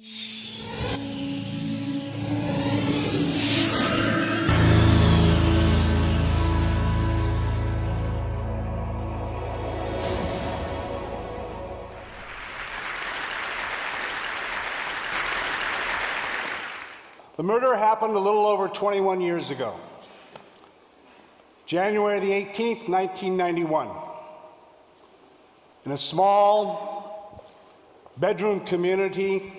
The murder happened a little over 21 years ago, January the 18th, 1991, in a small bedroom community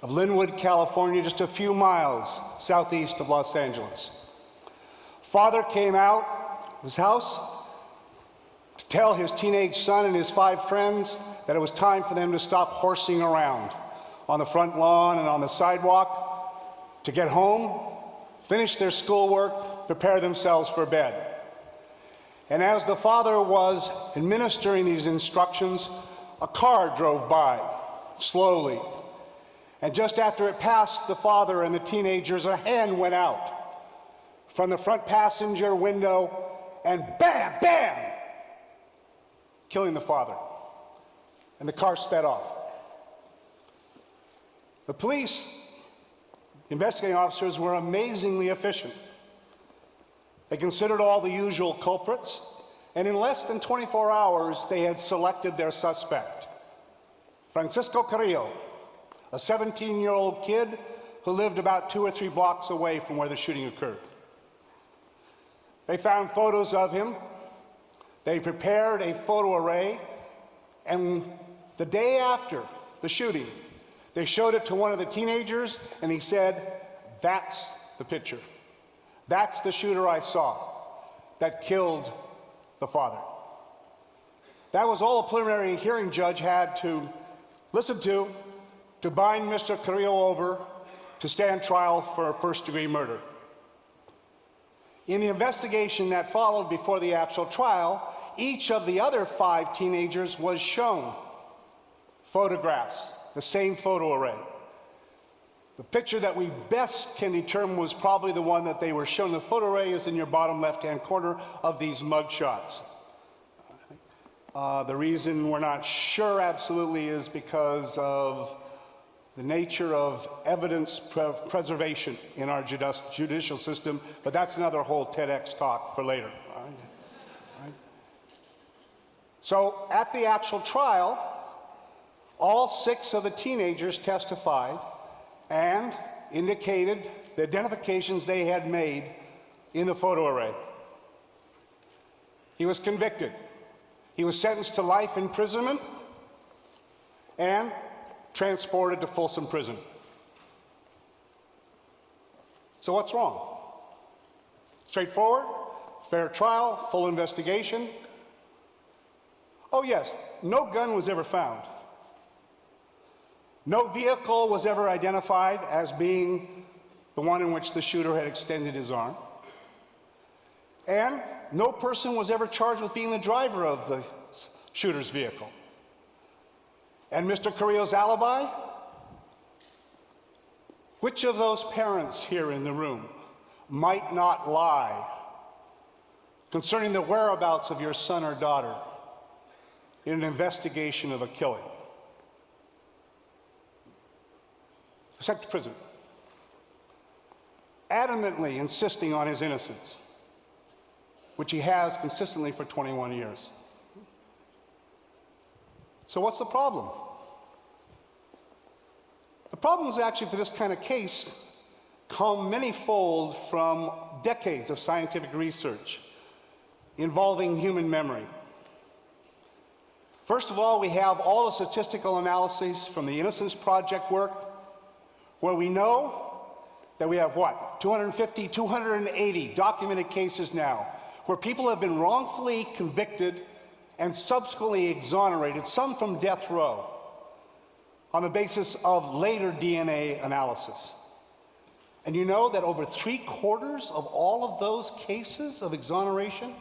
of Linwood, California, just a few miles southeast of Los Angeles. Father came out of his house to tell his teenage son and his 5 friends that it was time for them to stop horsing around on the front lawn and on the sidewalk, to get home, finish their schoolwork, prepare themselves for bed. And as the father was administering these instructions, a car drove by slowly. And just after it passed the father and the teenagers, a hand went out from the front passenger window and bam, bam, killing the father. And the car sped off. The police investigating officers were amazingly efficient. They considered all the usual culprits, and in less than 24 hours, they had selected their suspect, Francisco Carrillo, a 17-year-old kid who lived about 2 or 3 blocks away from where the shooting occurred. They found photos of him. They prepared a photo array, and the day after the shooting, they showed it to one of the teenagers, and he said, "That's the picture. That's the shooter I saw that killed the father." That was all a preliminary hearing judge had to listen to bind Mr. Carrillo over to stand trial for first-degree murder. In the investigation that followed before the actual trial, each of the other 5 teenagers was shown photographs, the same photo array. The picture that we best can determine was probably the one that they were shown. The photo array is in your bottom left-hand corner of these mug shots. The reason we're not sure absolutely is because of the nature of evidence preservation in our judicial system, but that's another whole TEDx talk for later. So at the actual trial, all 6 of the teenagers testified and indicated the identifications they had made in the photo array. He was convicted. He was sentenced to life imprisonment and transported to Folsom Prison. So what's wrong? Straightforward, fair trial, full investigation. Oh yes, no gun was ever found. No vehicle was ever identified as being the one in which the shooter had extended his arm. And no person was ever charged with being the driver of the shooter's vehicle. And Mr. Carrillo's alibi? Which of those parents here in the room might not lie concerning the whereabouts of your son or daughter in an investigation of a killing? Sent to prison, adamantly insisting on his innocence, which he has consistently for 21 years. So what's the problem? The problems actually for this kind of case come many-fold from decades of scientific research involving human memory. First of all, we have all the statistical analyses from the Innocence Project work, where we know that we have, 250, 280 documented cases now, where people have been wrongfully convicted and subsequently exonerated, some from death row, on the basis of later DNA analysis. And you know that over 3/4 of all of those cases of exoneration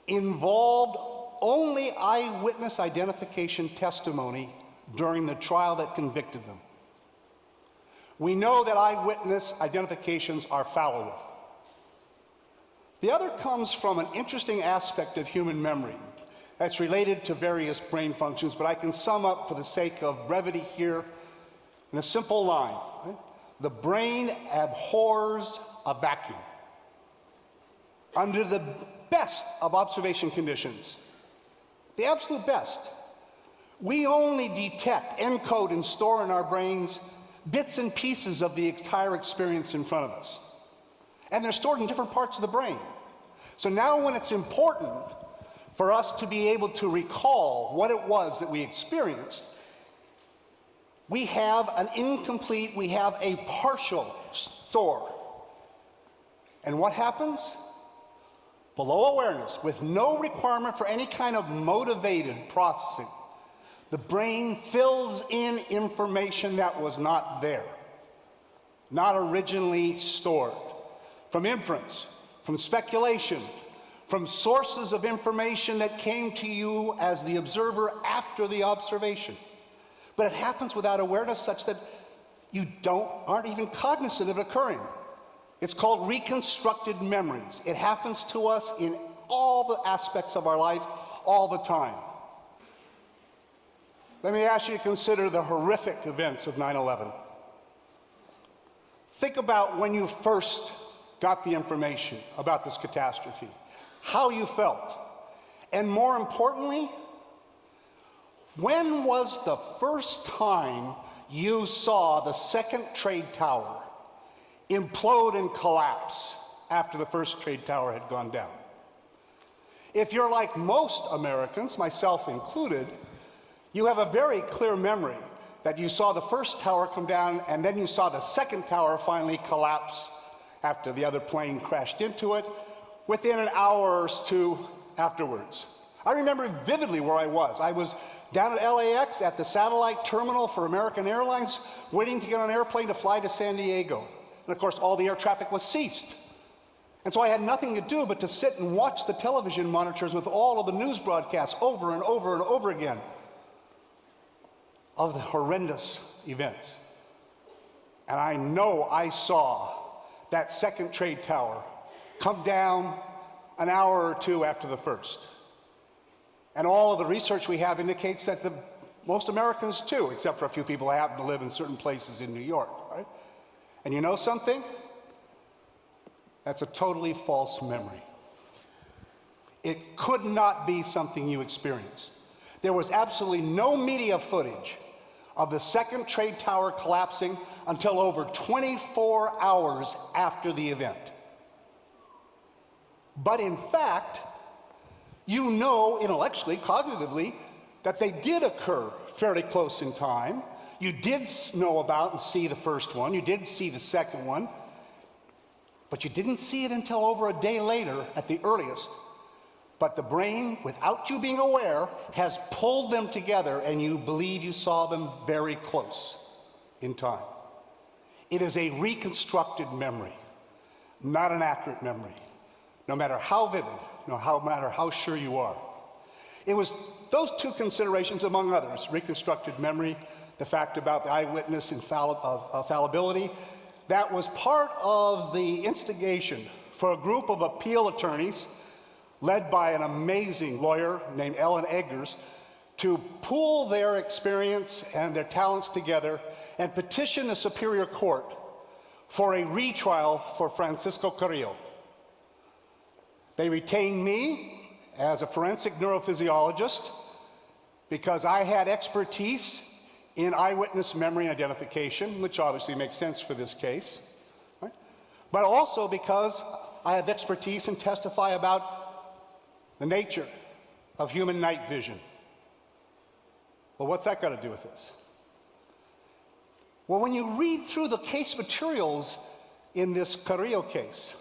involved only eyewitness identification testimony during the trial that convicted them. We know that eyewitness identifications are fallible. The other comes from an interesting aspect of human memory that's related to various brain functions, but I can sum up for the sake of brevity here in a simple line, right? The brain abhors a vacuum. Under the best of observation conditions, the absolute best, we only detect, encode, and store in our brains bits and pieces of the entire experience in front of us. And they're stored in different parts of the brain. So now when it's important for us to be able to recall what it was that we experienced, we have an incomplete, we have a partial store. And what happens? Below awareness, with no requirement for any kind of motivated processing, the brain fills in information that was not there, not originally stored, from inference, from speculation, from sources of information that came to you as the observer after the observation. But it happens without awareness such that you aren't even cognizant of it occurring. It's called reconstructed memories. It happens to us in all the aspects of our life all the time. Let me ask you to consider the horrific events of 9/11. Think about when you first got the information about this catastrophe, how you felt, and more importantly, when was the first time you saw the second trade tower implode and collapse after the first trade tower had gone down? If you're like most Americans, myself included, you have a very clear memory that you saw the first tower come down and then you saw the second tower finally collapse after the other plane crashed into it within an hour or two afterwards. I remember vividly where I was. I was down at LAX at the satellite terminal for American Airlines, waiting to get on an airplane to fly to San Diego. And of course, all the air traffic was ceased. And so I had nothing to do but to sit and watch the television monitors with all of the news broadcasts over and over and over again of the horrendous events. And I know I saw that second trade tower come down an hour or two after the first. And all of the research we have indicates that most Americans too, except for a few people who happen to live in certain places in New York, right? And you know something? That's a totally false memory. It could not be something you experienced. There was absolutely no media footage of the second trade tower collapsing until over 24 hours after the event. But in fact, you know intellectually, cognitively, that they did occur fairly close in time. You did know about and see the first one, you did see the second one, but you didn't see it until over a day later at the earliest. But the brain, without you being aware, has pulled them together and you believe you saw them very close in time. It is a reconstructed memory, not an accurate memory, no matter how vivid, no matter how sure you are. It was those two considerations, among others, reconstructed memory, the fact about the eyewitness fallibility, that was part of the instigation for a group of appeal attorneys led by an amazing lawyer named Ellen Eggers to pool their experience and their talents together and petition the Superior Court for a retrial for Francisco Carrillo. They retained me as a forensic neurophysiologist because I had expertise in eyewitness memory identification, which obviously makes sense for this case, right? But also because I have expertise and testify about the nature of human night vision. Well, what's that got to do with this? Well, when you read through the case materials in this Carrillo case,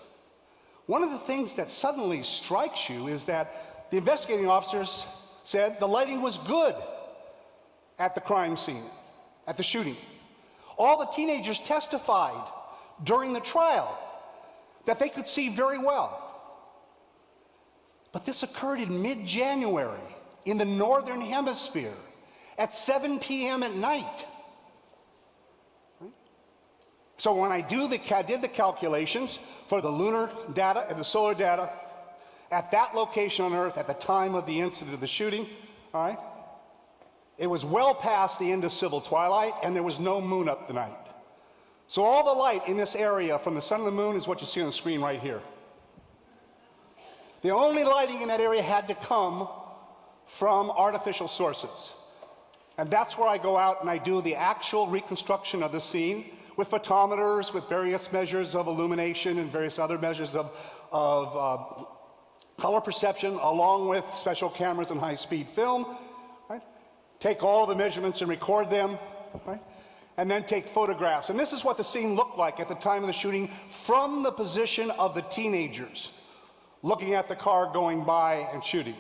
one of the things that suddenly strikes you is that the investigating officers said the lighting was good at the crime scene, at the shooting. All the teenagers testified during the trial that they could see very well. But this occurred in mid-January in the Northern Hemisphere at 7 p.m. at night. Right? So when I did the calculations for the lunar data and the solar data at that location on Earth at the time of the incident of the shooting, all right, It was well past the end of civil twilight, and there was no moon up the night. So all the light in this area from the sun and the moon is what you see on the screen right here. The only lighting in that area had to come from artificial sources. And that's where I go out and I do the actual reconstruction of the scene with photometers, with various measures of illumination and various other measures of color perception, along with special cameras and high-speed film. Right? Take all the measurements and record them, right? And then take photographs. And this is what the scene looked like at the time of the shooting from the position of the teenagers looking at the car going by and shooting.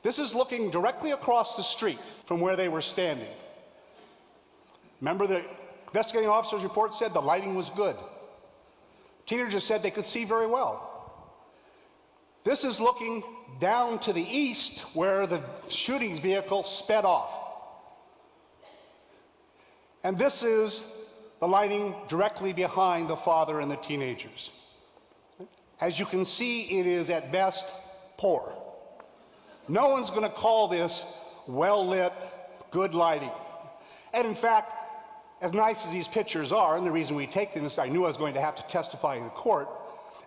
This is looking directly across the street from where they were standing. Remember, the investigating officer's report said the lighting was good. Teenagers said they could see very well. This is looking down to the east where the shooting vehicle sped off. And this is the lighting directly behind the father and the teenagers. As you can see, it is at best poor. No one's going to call this well-lit, good lighting. And in fact, as nice as these pictures are, and the reason we take them is I knew I was going to have to testify in court,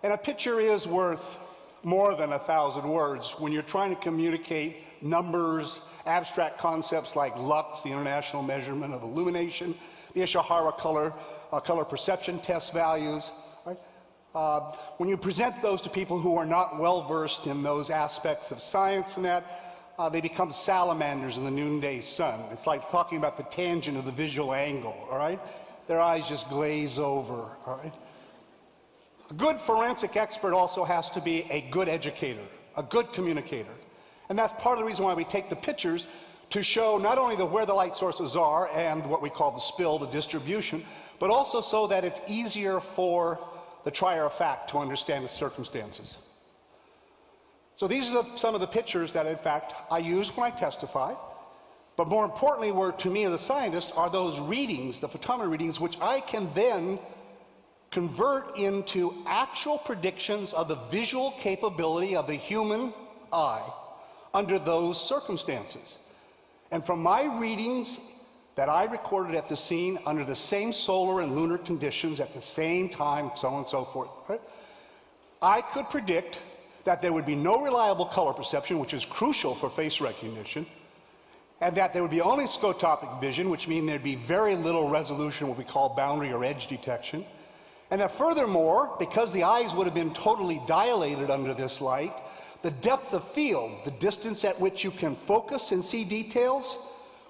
and a picture is worth more than 1,000 words when you're trying to communicate numbers, abstract concepts like lux, the international measurement of illumination, the Ishihara color perception test values. Right? When you present those to people who are not well-versed in those aspects of science and that, they become salamanders in the noonday sun. It's like talking about the tangent of the visual angle, all right? Their eyes just glaze over, all right? A good forensic expert also has to be a good educator, a good communicator. And that's part of the reason why we take the pictures, to show not only where the light sources are and what we call the spill, the distribution, but also so that it's easier for the trier of fact to understand the circumstances. So these are some of the pictures that, in fact, I use when I testify. But more importantly, to me as a scientist, are those readings, the photometer readings, which I can then convert into actual predictions of the visual capability of the human eye under those circumstances. And from my readings that I recorded at the scene under the same solar and lunar conditions at the same time, so on and so forth, right, I could predict that there would be no reliable color perception, which is crucial for face recognition, and that there would be only scotopic vision, which means there'd be very little resolution, what we call boundary or edge detection, and that furthermore, because the eyes would have been totally dilated under this light, the depth of field, the distance at which you can focus and see details,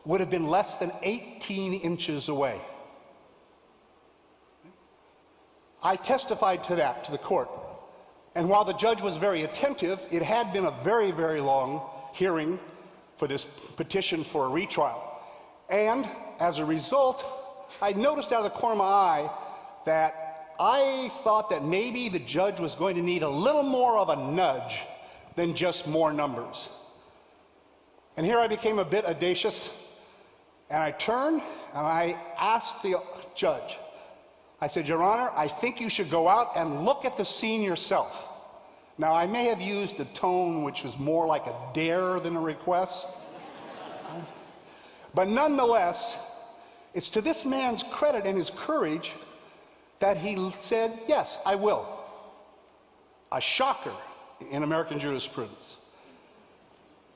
would have been less than 18 inches away. I testified to that to the court. And while the judge was very attentive, it had been a very, very long hearing for this petition for a retrial. And as a result, I noticed out of the corner of my eye that I thought that maybe the judge was going to need a little more of a nudge than just more numbers. And here I became a bit audacious, and I turned and I asked the judge, I said, Your Honor, I think you should go out and look at the scene yourself. Now, I may have used a tone which was more like a dare than a request, but nonetheless, it's to this man's credit and his courage that he said, yes, I will. A shocker in American jurisprudence.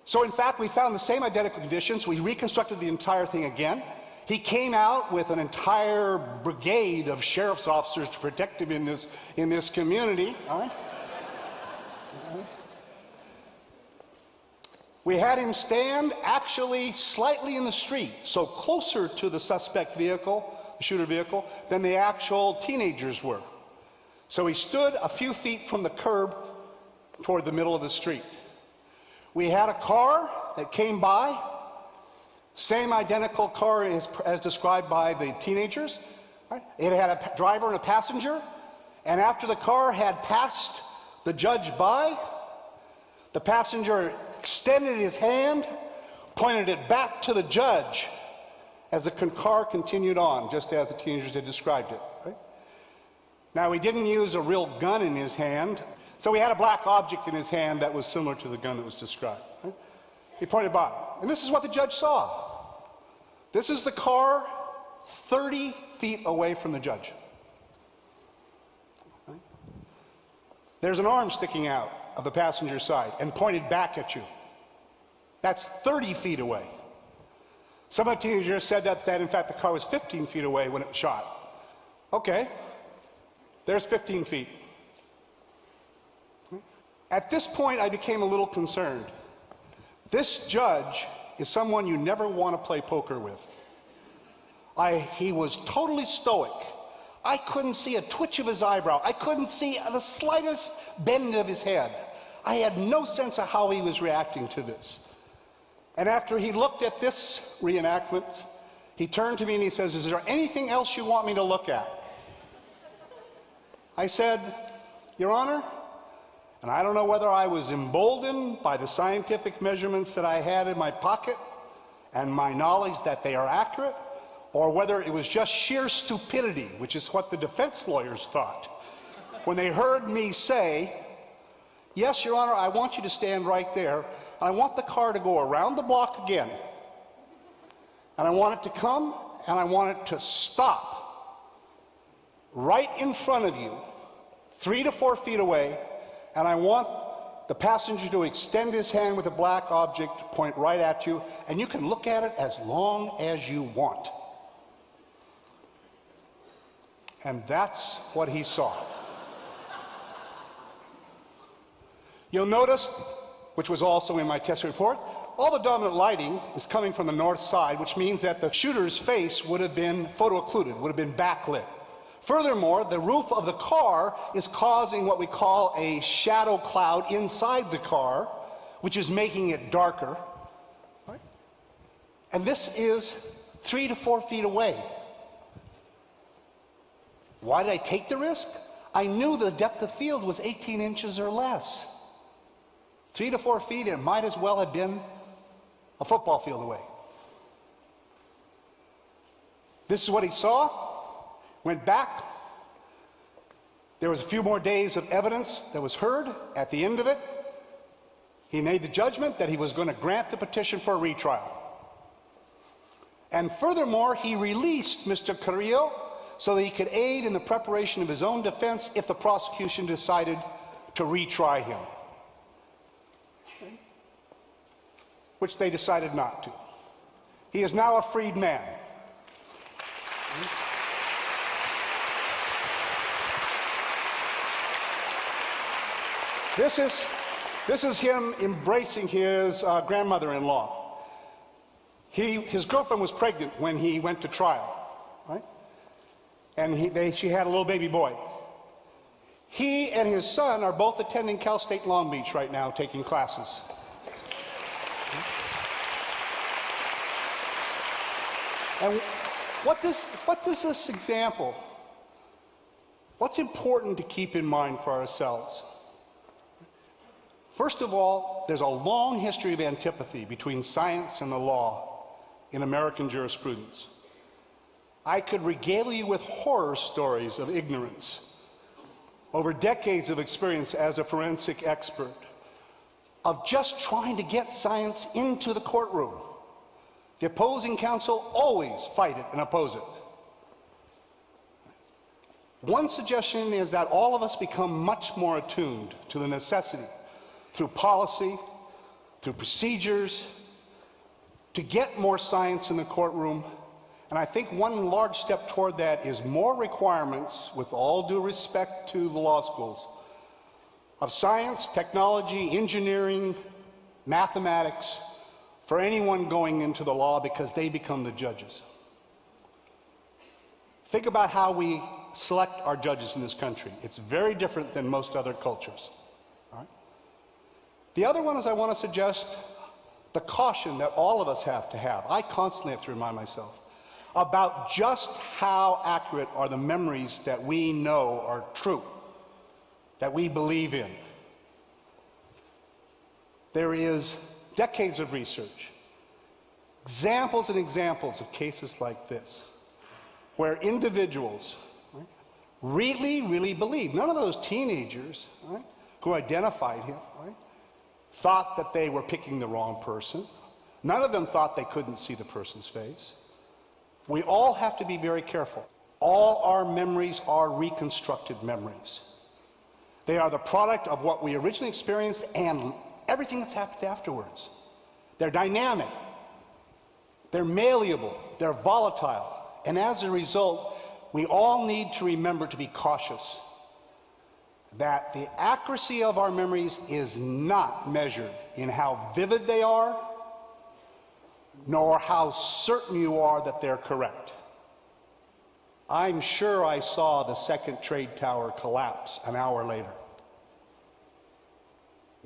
So in fact, we found the same identical conditions. We reconstructed the entire thing again. He came out with an entire brigade of sheriff's officers to protect him in this community. All right? We had him stand actually slightly in the street, so closer to the suspect vehicle, the shooter vehicle, than the actual teenagers were. So he stood a few feet from the curb toward the middle of the street. We had a car that came by, same identical car as described by the teenagers. Right? It had a driver and a passenger, and after the car had passed the judge by, the passenger extended his hand, pointed it back to the judge as the car continued on, just as the teenagers had described it. Right? Now, he didn't use a real gun in his hand, so he had a black object in his hand that was similar to the gun that was described. Right? He pointed by, and this is what the judge saw. This is the car 30 feet away from the judge. There's an arm sticking out of the passenger side and pointed back at you. That's 30 feet away. Some of the teenagers said that in fact the car was 15 feet away when it was shot. Okay, there's 15 feet. At this point, I became a little concerned. This judge is someone you never want to play poker with. He was totally stoic. I couldn't see a twitch of his eyebrow. I couldn't see the slightest bend of his head. I had no sense of how he was reacting to this. And after he looked at this reenactment, he turned to me and he says, "Is there anything else you want me to look at?" I said, "Your Honor," and I don't know whether I was emboldened by the scientific measurements that I had in my pocket and my knowledge that they are accurate, or whether it was just sheer stupidity, which is what the defense lawyers thought, when they heard me say, "Yes, Your Honor, I want you to stand right there. I want the car to go around the block again. And I want it to come, and I want it to stop right in front of you, 3 to 4 feet away, and I want the passenger to extend his hand with a black object, point right at you, and you can look at it as long as you want." And that's what he saw. You'll notice, which was also in my test report, all the dominant lighting is coming from the north side, which means that the shooter's face would have been photo-occluded, would have been backlit. Furthermore, the roof of the car is causing what we call a shadow cloud inside the car, which is making it darker. Right? And this is 3 to 4 feet away. Why did I take the risk? I knew the depth of field was 18 inches or less. 3 to 4 feet, it might as well have been a football field away. This is what he saw. Went back. There was a few more days of evidence that was heard. At the end of it, he made the judgment that he was going to grant the petition for a retrial. And furthermore, he released Mr. Carrillo so that he could aid in the preparation of his own defense if the prosecution decided to retry him, which they decided not to. He is now a freed man. This is him embracing his grandmother-in-law. His girlfriend was pregnant when he went to trial, right? And she had a little baby boy. He and his son are both attending Cal State Long Beach right now, taking classes. And what does this example, what's important to keep in mind for ourselves? First of all, there's a long history of antipathy between science and the law in American jurisprudence. I could regale you with horror stories of ignorance over decades of experience as a forensic expert, of just trying to get science into the courtroom. The opposing counsel always fight it and oppose it. One suggestion is that all of us become much more attuned to the necessity, through policy, through procedures, to get more science in the courtroom. And I think one large step toward that is more requirements, with all due respect to the law schools, of science, technology, engineering, mathematics, for anyone going into the law, because they become the judges. Think about how we select our judges in this country. It's very different than most other cultures. All right? The other one is I want to suggest the caution that all of us have to have. I constantly have to remind myself about just how accurate are the memories that we know are true, that we believe in. There is decades of research, examples and examples of cases like this, where individuals, right, really believe. None of those teenagers, right, who identified him, right, thought that they were picking the wrong person. None of them thought they couldn't see the person's face. We all have to be very careful. All our memories are reconstructed memories. They are the product of what we originally experienced and everything that's happened afterwards. They're dynamic, they're malleable, they're volatile, and as a result, we all need to remember to be cautious that the accuracy of our memories is not measured in how vivid they are, nor how certain you are that they're correct. I'm sure I saw the second trade tower collapse an hour later,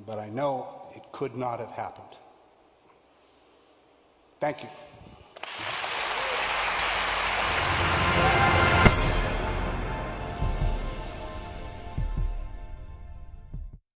but I know it could not have happened. Thank you.